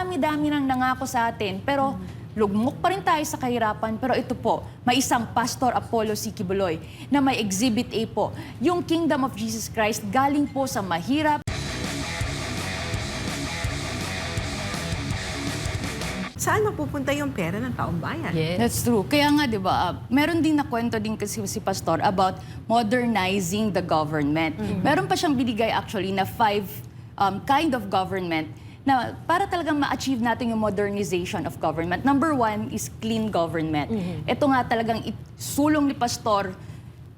dami-dami nang nangako sa atin, pero lugmok pa rin tayo sa kahirapan. Pero ito po, may isang Pastor Apollo C. Quiboloy na may Exhibit A po. Yung Kingdom of Jesus Christ galing po sa mahirap. Saan mapupunta yung pera ng taong bayan? Yes. That's true. Kaya nga, di ba, meron din na kwento din kasi si Pastor about modernizing the government. Meron pa siyang binigay actually na 5 kind of government na para talagang ma-achieve natin yung modernization of government. Number 1 is clean government. Ito nga talagang sulong ni Pastor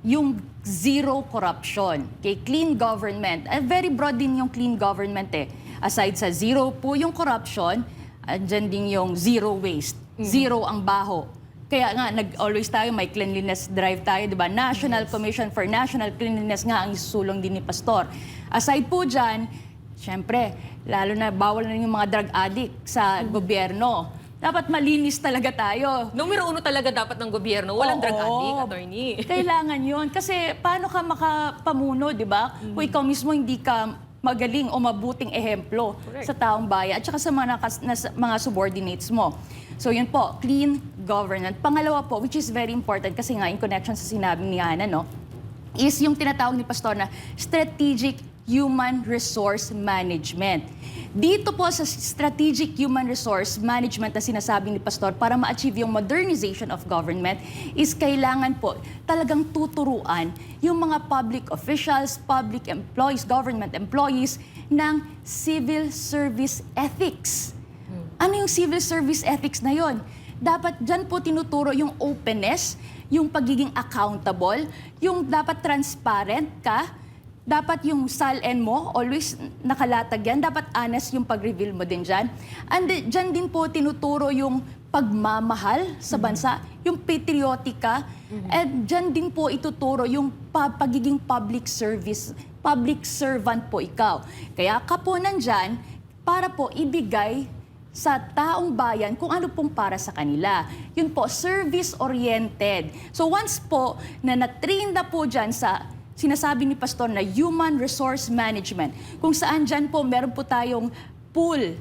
yung zero corruption. Okay, clean government. Very broad din yung clean government eh. Aside sa zero po yung corruption, andyan din yung zero waste. Zero ang baho. Kaya nga, always tayo, may cleanliness drive tayo, di ba? National Commission for National Cleanliness nga ang isusulong din ni Pastor. Aside po dyan, syempre, lalo na bawal na yung mga drug addict sa gobyerno. Dapat malinis talaga tayo. Numero 1 talaga dapat ng gobyerno. Walang drug addict, attorney. Kailangan yun. Kasi paano ka makapamuno, di ba? Kung ikaw mismo hindi ka magaling o mabuting ehemplo sa taong bayan at saka sa mga subordinates mo. So yun po, clean governance. Pangalawa po, which is very important kasi nga in connection sa sinabi ni Ana, no, is yung tinatawag ni Pastor na strategic human resource management. Dito po sa strategic human resource management na sinasabi ni Pastor para ma-achieve yung modernization of government is kailangan po talagang tuturuan yung mga public officials, public employees, government employees ng civil service ethics. Ano yung civil service ethics na yon? Dapat dyan po tinuturo yung openness, yung pagiging accountable, yung dapat transparent ka, dapat yung SALN mo, always nakalatag yan. Dapat honest yung pag-reveal mo din dyan. And dyan din po tinuturo yung pagmamahal sa bansa, yung patriotica. And dyan din po ituturo yung pagiging public service, public servant po ikaw. Kaya ka po nandyan para po ibigay sa taong bayan kung ano pong para sa kanila. Yun po, service-oriented. So once po na na-train na po dyan sa sinasabi ni Pastor na human resource management, kung saan dyan po meron po tayong pool.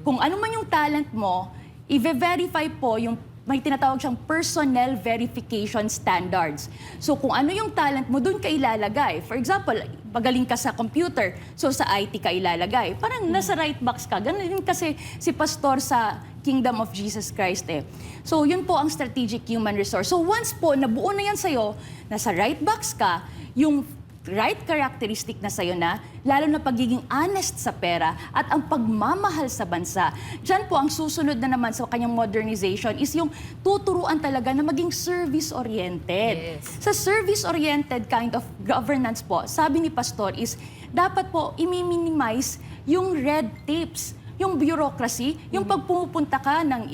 Kung ano man yung talent mo, i-verify po yung may tinatawag siyang personnel verification standards. So kung ano yung talent mo, doon ka ilalagay. For example, magaling ka sa computer, so sa IT ka ilalagay. Parang nasa right box ka. Ganun din kasi si Pastor sa Kingdom of Jesus Christ eh. So yun po ang strategic human resource. So once po nabuo na yan sa'yo, nasa right box ka, yung right characteristic na sa'yo na, lalo na pagiging honest sa pera at ang pagmamahal sa bansa. Diyan po ang susunod na naman sa kanyang modernization is yung tuturuan talaga na maging service-oriented. Yes. Sa service-oriented kind of governance po, sabi ni Pastor is, dapat po i-minimize yung red tapes, yung bureaucracy, yung pag pumupunta ka ng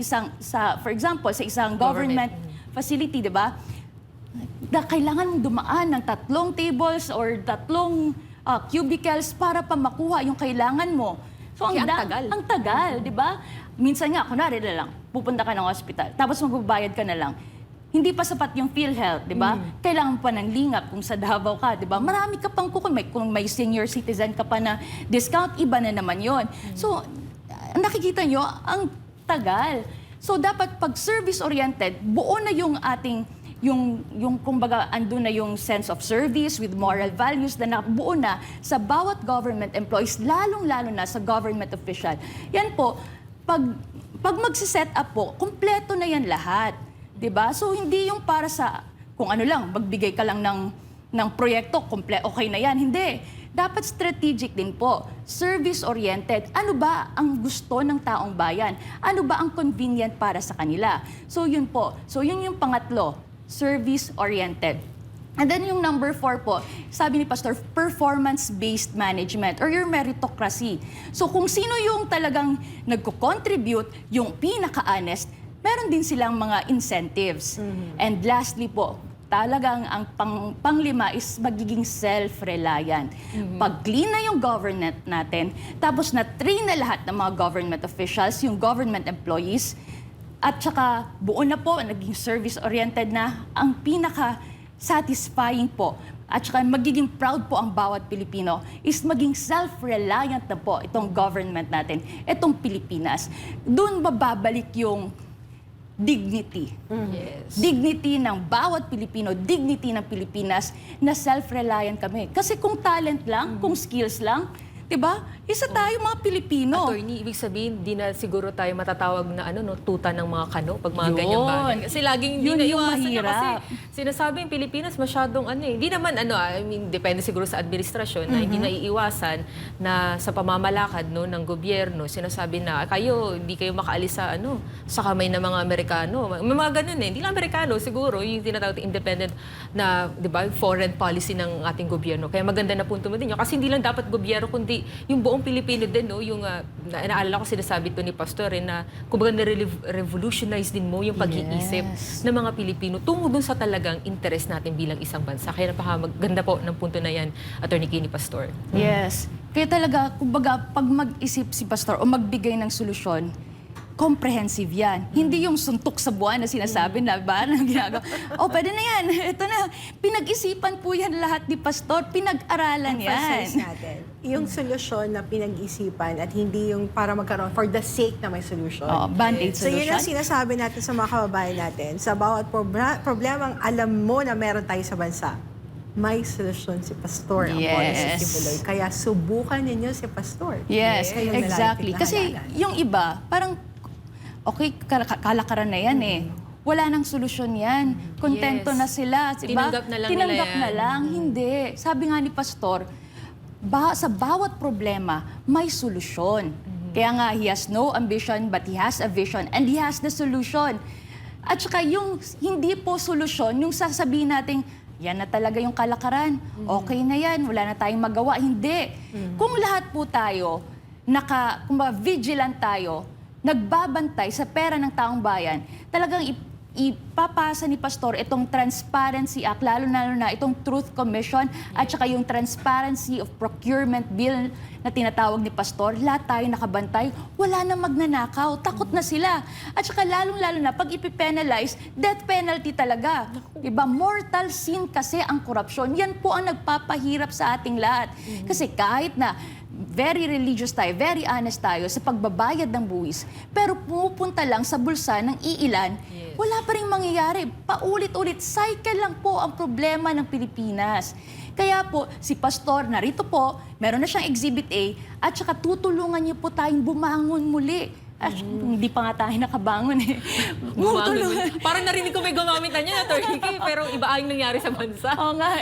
for example, sa isang government facility, di ba? Na kailangan mong dumaan ng 3 tables or 3 cubicles para pa makuha yung kailangan mo. So, ang tagal. Ang tagal, di ba? Minsan nga, kunwari na lang, pupunta ka ng hospital, tapos magbabayad ka na lang. Hindi pa sapat yung PhilHealth, di ba? Kailangan pa ng lingap kung sa Davao ka, di ba? Marami ka pang kung may senior citizen ka pa na discount, iba na naman yon. So, nakikita nyo, ang tagal. So, dapat pag service-oriented, buo na yung ating yung kumbaga andun na yung sense of service with moral values na nabuo na sa bawat government employees, lalong-lalo na sa government official. Yan po, pag magsiset up po, kumpleto na yan lahat. Diba? So hindi yung para sa kung ano lang, magbigay ka lang ng proyekto, okay na yan. Hindi. Dapat strategic din po. Service-oriented. Ano ba ang gusto ng taong bayan? Ano ba ang convenient para sa kanila? So yun po. So yun yung pangatlo. Service-oriented. And then yung number 4 po, sabi ni Pastor, performance-based management or your meritocracy. So kung sino yung talagang nagko-contribute, yung pinaka-honest, meron din silang mga incentives. And lastly po, talagang ang panglima is magiging self-reliant. Pag clean na yung government natin, tapos na-train na lahat ng mga government officials, yung government employees, at saka buo na po, naging service-oriented na, ang pinaka satisfying po at saka magiging proud po ang bawat Pilipino is maging self-reliant na po itong government natin, itong Pilipinas. Doon mababalik yung dignity. Yes. Dignity ng bawat Pilipino, dignity ng Pilipinas na self-reliant kami. Kasi kung talent lang, kung skills lang, 'di ba? Isa tayo mga Pilipino. Attorney, ibig sabihin, di na siguro tayo matatawag na tuta ng mga kano pag mga Yun. ganyang bagay. Kasi laging hindi Yun na yung iwasan niya kasi mahirap. sinasabi yung Pilipinas masyadong hindi naman I mean, depende siguro sa administrasyon na hindi na iiwasan na sa pamamalakad ng gobyerno, sinasabi na hindi kayo makaalis sa kamay ng mga Amerikano. May mga ganun hindi lang Amerikano, siguro, yung tinatawag na independent na, di ba, foreign policy ng ating gobyerno. Kaya maganda na punto mo din yun. Kasi hindi lang dapat gobyerno, kundi yung buong Pilipino din, yung naalala ko sinasabi to ni Pastor na kumbaga na-revolutionize din mo yung pag-iisip ng mga Pilipino tungo dun sa talagang interest natin bilang isang bansa. Kaya napaka-maganda po ng punto na yan, Attorney Kini Pastor. Yes. Kaya talaga, kumbaga, pag mag-isip si Pastor o magbigay ng solusyon, comprehensive yan. Hindi yung suntok sa buwan na sinasabi na ba na ginagawa. Pwede na yan. Ito na. Pinag-isipan po yan lahat ni Pastor. Pinag-aralan Emphasize yan. natin. Yung solusyon na pinag-isipan at hindi yung para magkaroon for the sake na may solusyon. Band-aid So yun ang solution. sinasabi natin sa mga kababayan natin. Sa bawat problemang alam mo na meron tayo sa bansa, may solusyon si Pastor ang policy si Buloy. Kaya subukan ninyo si Pastor. Yes, Kayong exactly. nalalapit na Kasi halalan. yung iba, parang, okay, kalakaran na yan Wala nang solusyon yan. Kontento Yes. na sila. Diba? Tinanggap na lang Tinanggap nila yan. na lang. Hindi. Sabi nga ni Pastor, sa bawat problema, may solusyon. Kaya nga, he has no ambition, but he has a vision, and he has the solution. At saka yung hindi po solusyon, yung sasabihin natin, yan na talaga yung kalakaran. Okay na yan, wala na tayong magawa. Hindi. Kung lahat po tayo, vigilant tayo, nagbabantay sa pera ng taong bayan, talagang ipapasa ni Pastor itong Transparency Act, lalo na itong Truth Commission at saka yung Transparency of Procurement Bill na tinatawag ni Pastor, lahat tayo nakabantay, wala na magnanakaw, takot na sila. At saka lalong-lalo na pag ipipenalize, death penalty talaga. Diba? Mortal sin kasi ang korupsyon. Yan po ang nagpapahirap sa ating lahat. Kasi kahit na very religious tayo, very honest tayo sa pagbabayad ng buwis, pero pumupunta lang sa bulsa ng iilan, wala pa rin mangyayari. Paulit-ulit, cycle lang po ang problema ng Pilipinas. Kaya po, si Pastor, narito po, meron na siyang Exhibit A, at saka tutulungan niyo po tayong bumangon muli. Hindi pa nga tayo nakabangon Tutulungan. Parang narinig ko may gumamit na niya, Attorney Kini, pero iba ang nangyari sa bansa. Oo nga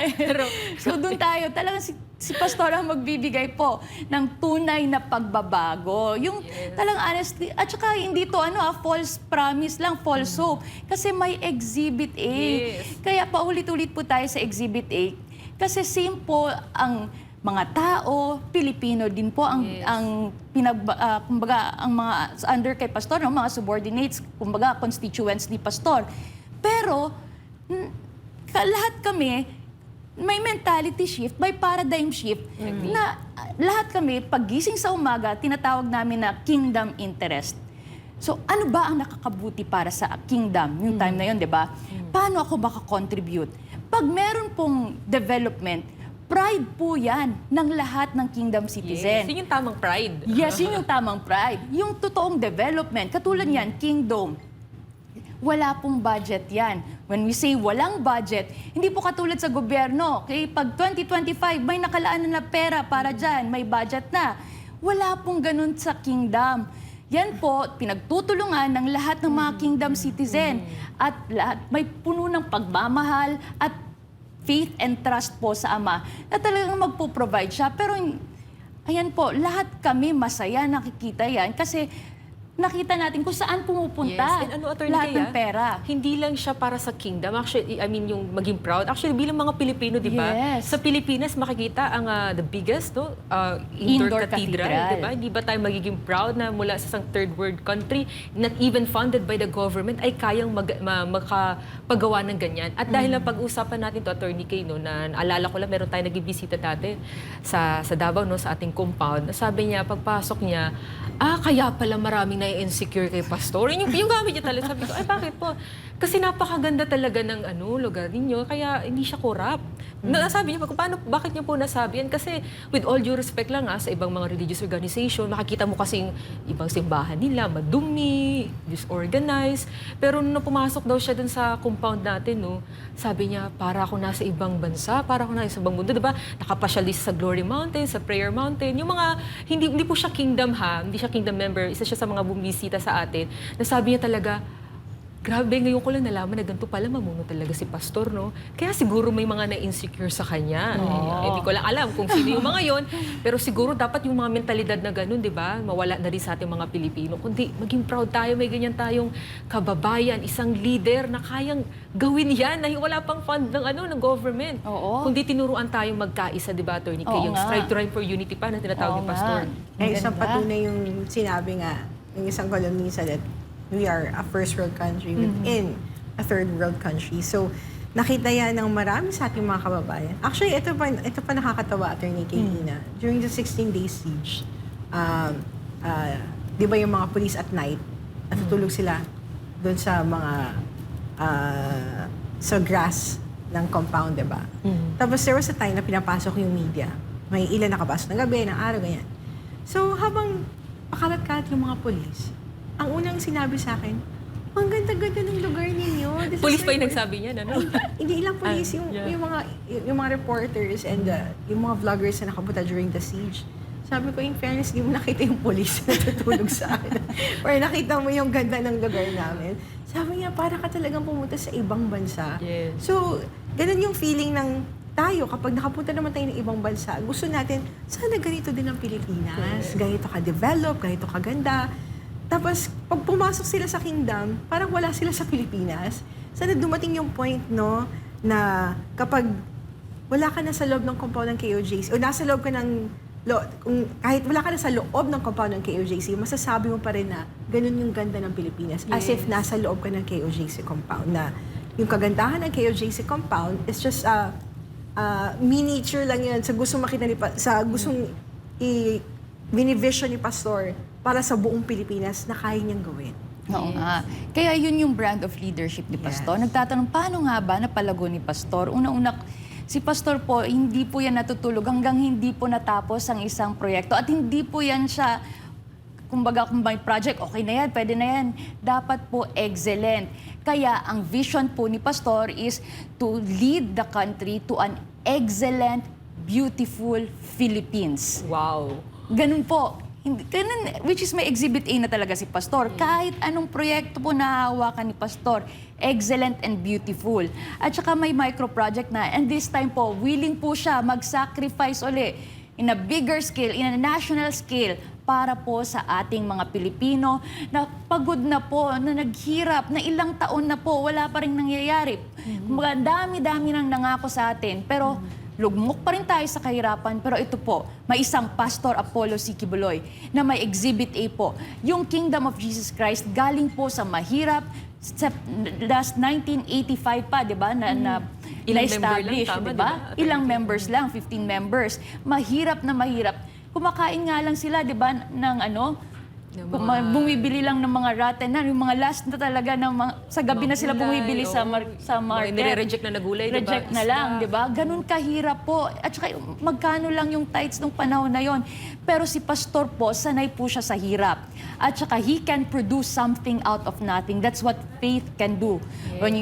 So doon tayo, talagang si Pastor ang magbibigay po ng tunay na pagbabago. Yung talagang honestly, at saka hindi to false promise lang, false hope. Kasi may Exhibit A. Yes. Kaya paulit-ulit po tayo sa Exhibit A. Kasi same po ang mga tao, Pilipino din po ang kumbaga ang mga under kay Pastor, mga subordinates, kumbaga constituents ni Pastor. Pero lahat kami may mentality shift, may paradigm shift na lahat kami paggising sa umaga tinatawag namin na kingdom interest. So ano ba ang nakakabuti para sa kingdom yung time na yun, 'di ba? Paano ako makakontribute? Pag meron pong development, pride po yan ng lahat ng kingdom citizen. Yes, yun yung tamang pride. Yes, yun yung tamang pride. Yung totoong development, katulad yan, kingdom, wala pong budget yan. When we say walang budget, hindi po katulad sa gobyerno. Okay? Pag 2025, may nakalaan na pera para dyan, may budget na. Wala pong ganun sa kingdom. Yan po, pinagtutulungan ng lahat ng mga kingdom citizen. At lahat, may puno ng pagmamahal at faith and trust po sa Ama na talagang magpo-provide siya. Pero ayan po, lahat kami masaya nakikita yan kasi nakita natin kung saan pumupunta Yes, and Attorney lahat Kaya, ng pera. hindi lang siya para sa kingdom. Actually, I mean, yung maging proud. Actually, bilang mga Pilipino, di ba? Yes. Sa Pilipinas, makikita ang the biggest indoor Indoor cathedral, cathedral. di ba? Hindi ba tayo magiging proud na mula sa isang third world country, not even funded by the government, ay kayang makapagawa ng ganyan. At dahil lang pag-usapan natin to, Attorney Kay, na naalala ko lang, meron tayo nag-ibisita dati sa Davao, sa ating compound. Sabi niya, pagpasok niya, kaya pala maraming na-insecure kay Pastor. Yung gamit niya talaga. Sabi ko, ay bakit po? Kasi napakaganda talaga ng lugar ninyo, kaya hindi siya corrupt. Nasabi niya, bakit niyo po nasabi yan? Kasi with all due respect lang sa ibang mga religious organization, makikita mo kasing ibang simbahan nila, madumi, disorganized. Pero nung pumasok daw siya dun sa compound natin, sabi niya, para ako nasa ibang bansa, para ako nasa ibang mundo, diba? Nakapasyal sa Glory Mountain, sa Prayer Mountain. Yung mga, hindi po siya kingdom hindi siya kingdom member, isa siya sa mga bumisita sa atin. Nasabi niya talaga, grabe, ngayon ko lang nalaman na ganito pala mamuno talaga si Pastor, no? Kaya siguro may mga na-insecure sa kanya. Hindi ko lang alam kung sino yung mga yon, pero siguro dapat yung mga mentalidad na ganun, di ba? Mawala na rin sa ating mga Pilipino. Kundi maging proud tayo, may ganyan tayong kababayan, isang leader na kayang gawin yan, na wala pang fund ng government. Oo. Kundi tinuruan tayong magkaisa, di ba, Attorney Kay? Yung strive to rhyme for unity pa na tinatawag ni Pastor. Isang patunay yung sinabi nga, yung isang kolumnista that we are a first world country within a third world country. So, nakita yan ng marami sa ating mga kababayan. Actually, ito pa nakakatawa, Attorney Kay Ina. During the 16-day siege, di ba yung mga police at night, natutulog sila doon sa mga sa grass ng compound, di ba? Tapos there was a time na pinapasok yung media. May ilan nakapasok ng gabi, ng araw, ganyan. So, habang pakalat-kalat yung mga police, ang unang sinabi sa akin, ang ganda-ganda ng lugar ninyo. Police pa yung nagsabi niya, ano? Hindi lang police, yung mga reporters and yung mga vloggers na nakapunta during the siege. Sabi ko, in fairness, di mo nakita yung police na natutulog sa akin. Or nakita mo yung ganda ng lugar namin. Sabi niya, para ka talagang pumunta sa ibang bansa. Yes. So, ganun yung feeling ng tayo, kapag nakapunta naman tayo ng ibang bansa, gusto natin, sana ganito din ang Pilipinas. Ganito ka-develop, ganito ka-ganda. Tapos, pag pumasok sila sa kingdom, parang wala sila sa Pilipinas. Sana dumating yung point, no, na kapag wala ka na sa loob ng compound ng KOJC, o nasa loob ka ng, kahit wala ka na sa loob ng compound ng KOJC, masasabi mo pa rin na ganun yung ganda ng Pilipinas. As if nasa loob ka ng KOJC compound. Na yung kagandahan ng KOJC compound is just miniature lang yan sa gustong makita sa gustong mini-vision ni Pastor para sa buong Pilipinas na kaya niyang gawin. Oo nga. Kaya yun yung brand of leadership ni Pastor. Yes. Nagtatanong, paano nga ba napalago ni Pastor? Una-una, si Pastor po, hindi po yan natutulog hanggang hindi po natapos ang isang proyekto. At hindi po yan siya, kumbaga kung may project, okay na yan, pwede na yan. Dapat po excellent. Kaya ang vision po ni Pastor is to lead the country to an excellent, beautiful Philippines. Wow. Ganun po. Ganun, which is may Exhibit A na talaga si Pastor. Kahit anong proyekto po nahahawakan ni Pastor, excellent and beautiful. At saka may micro-project na. And this time po, willing po siya mag-sacrifice uli in a bigger scale, in a national scale, para po sa ating mga Pilipino na pagod na po, na naghirap, na ilang taon na po, wala pa rin nangyayari. Kumbaga, dami-dami nang nangako sa atin. Pero lugmok pa rin tayo sa kahirapan, pero ito po, may isang Pastor Apollo C. Quiboloy na may Exhibit A po. Yung Kingdom of Jesus Christ galing po sa mahirap, last 1985 pa, di ba, na Ilang establish, member lang, tama, di ba? di ba? Ilang members lang, 15 members. Mahirap na mahirap. Kumakain nga lang sila, di ba, ng bumibili lang ng mga rotten na, yung mga last na talaga ng mga, sa gabi na sila bumibili sa market. Nire-reject na nagulay, diba? Reject na lang, di ba? Ganun kahirap po. At saka magkano lang yung tithes nung panahon na yon. Pero si Pastor po, sanay po siya sa hirap. At saka he can produce something out of nothing. That's what faith can do. Yes. When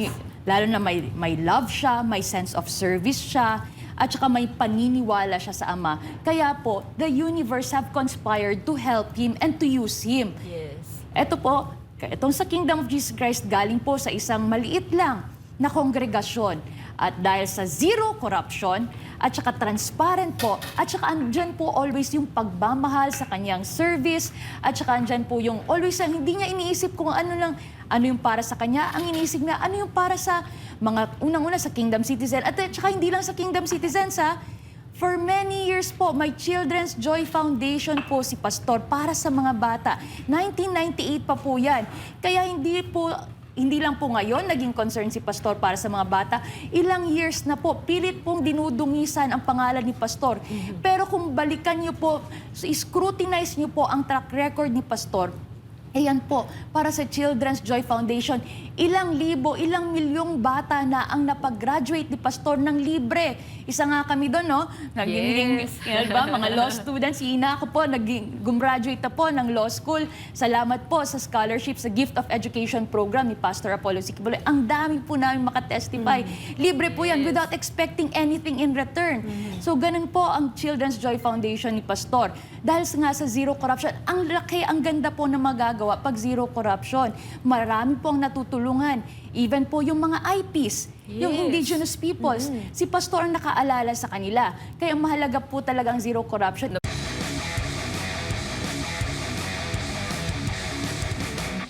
lalo na may love siya, may sense of service siya, at saka may paniniwala siya sa Ama. Kaya po, the universe have conspired to help him and to use him. Yes. Ito po, itong sa Kingdom of Jesus Christ galing po sa isang maliit lang na kongregasyon. At dahil sa zero corruption, at saka transparent po, at saka andyan po always yung pagmamahal sa kanyang service, at saka andyan po yung always hindi niya iniisip kung ano yung para sa kanya, ang iniisip niya, ano yung para sa mga unang-una sa Kingdom Citizen, at saka hindi lang sa Kingdom Citizens, for many years po, may Children's Joy Foundation po si Pastor para sa mga bata. 1998 pa po yan. Kaya hindi lang po ngayon naging concern si Pastor para sa mga bata. Ilang years na po, pilit pong dinudungisan ang pangalan ni Pastor. Pero kung balikan niyo po, scrutinize niyo po ang track record ni Pastor, Ayan po, para sa Children's Joy Foundation, ilang libo, ilang milyong bata na ang napag-graduate ni Pastor ng libre. Isa nga kami doon, no? Naging, Yes. yan ba, mga law students. Si Ina ako po, gumraduate na po ng law school. Salamat po sa scholarship sa Gift of Education program ni Pastor Apollo Siquibuloy. Ang dami po namin makatestify. Libre po yan without expecting anything in return. So, ganun po ang Children's Joy Foundation ni Pastor. Dahil nga sa zero corruption, ang laki, ang ganda po na magagawa pag zero corruption. Marami pong natutulungan. Even po yung mga IPs, yung Yes. indigenous peoples. Si Pastor ang nakaalala sa kanila. Kaya mahalaga po talagang zero corruption.